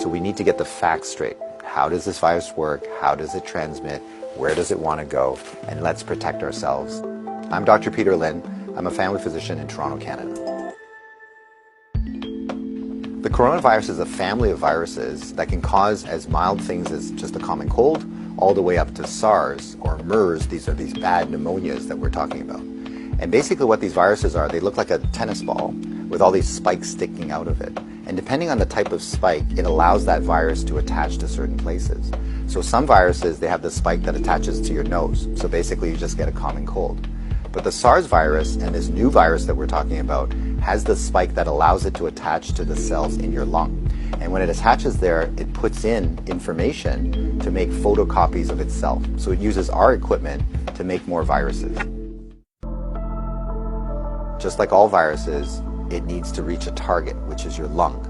So we need to get the facts straight. How does this virus work? How does it transmit? Where does it want to go? And let's protect ourselves. I'm Dr. Peter Lin. I'm a family physician in Toronto, Canada. The coronavirus is a family of viruses that can cause as mild things as just a common cold, all the way up to SARS or MERS. These are these bad pneumonias that we're talking about. And basically what these viruses are, they look like a tennis ball with all these spikes sticking out of it. And depending on the type of spike, it allows that virus to attach to certain places. So some viruses, they have the spike that attaches to your nose. So basically you just get a common cold. But the SARS virus and this new virus that we're talking about has the spike that allows it to attach to the cells in your lung. And when it attaches there, it puts in information to make photocopies of itself. So it uses our equipment to make more viruses. Just like all viruses, it needs to reach a target, which is your lung.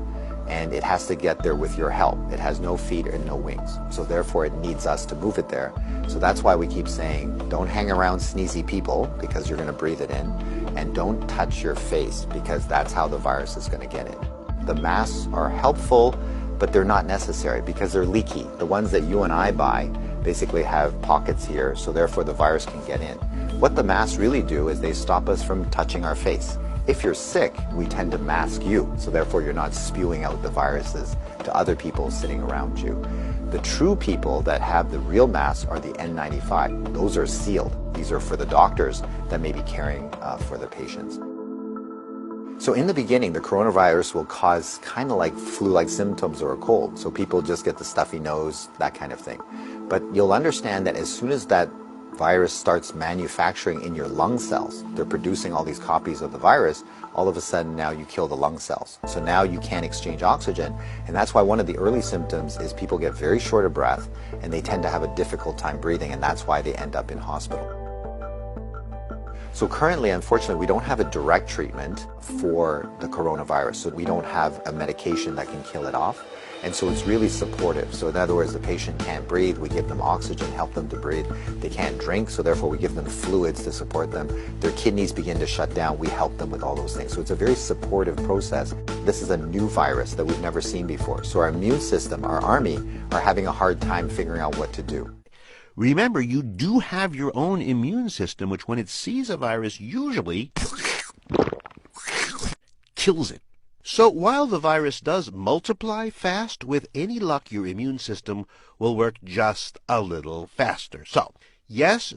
And it has to get there with your help. It has no feet and no wings. So therefore it needs us to move it there. So that's why we keep saying, don't hang around sneezy people because you're going to breathe it in. And don't touch your face because that's how the virus is going to get in. The masks are helpful, but they're not necessary because they're leaky. The ones that you and I buy basically have pockets here, so therefore the virus can get in. What the masks really do is they stop us from touching our face. If you're sick, we tend to mask you, so therefore you're not spewing out the viruses to other people sitting around you. The true people that have the real masks are the N95. Those are sealed. These are for the doctors that may be caring for the patients. So in the beginning, the coronavirus will cause kind of like flu-like symptoms or a cold. So people just get the stuffy nose, that kind of thing. But you'll understand that as soon as that virus starts manufacturing in your lung cells, they're producing all these copies of the virus, all of a sudden now you kill the lung cells. So now you can't exchange oxygen, and that's why one of the early symptoms is people get very short of breath and they tend to have a difficult time breathing, and that's why they end up in hospital. So currently, unfortunately, we don't have a direct treatment for the coronavirus. So we don't have a medication that can kill it off. And so it's really supportive. So in other words, the patient can't breathe, we give them oxygen, help them to breathe. They can't drink, so therefore we give them fluids to support them. Their kidneys begin to shut down, we help them with all those things. So it's a very supportive process. This is a new virus that we've never seen before. So our immune system, our army, are having a hard time figuring out what to do. Remember, you do have your own immune system, which when it sees a virus usually kills it. So while the virus does multiply fast, with any luck your immune system will work just a little faster. So, yes,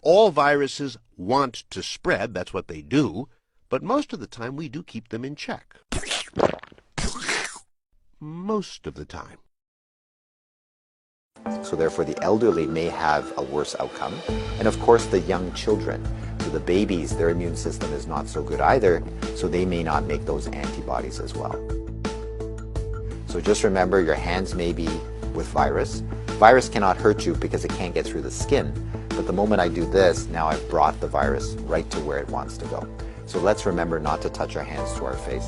all viruses want to spread, that's what they do, but most of the time we do keep them in check. Most of the time. So therefore the elderly may have a worse outcome. And of course the young children. So the babies, their immune system is not so good either, so they may not make those antibodies as well. So just remember, your hands may be with virus. Virus cannot hurt you because it can't get through the skin. But the moment I do this, now I've brought the virus right to where it wants to go. So let's remember not to touch our hands to our face.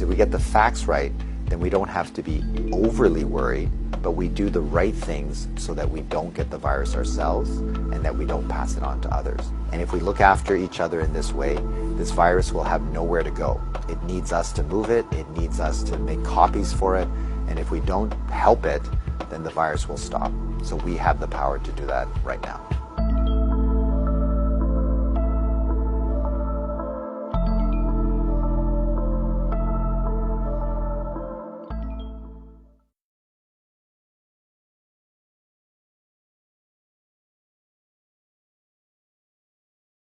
If we get the facts right, then we don't have to be overly worried, but we do the right things so that we don't get the virus ourselves and that we don't pass it on to others. And if we look after each other in this way, this virus will have nowhere to go. It needs us to move it, it needs us to make copies for it, and if we don't help it, then the virus will stop. So we have the power to do that right now.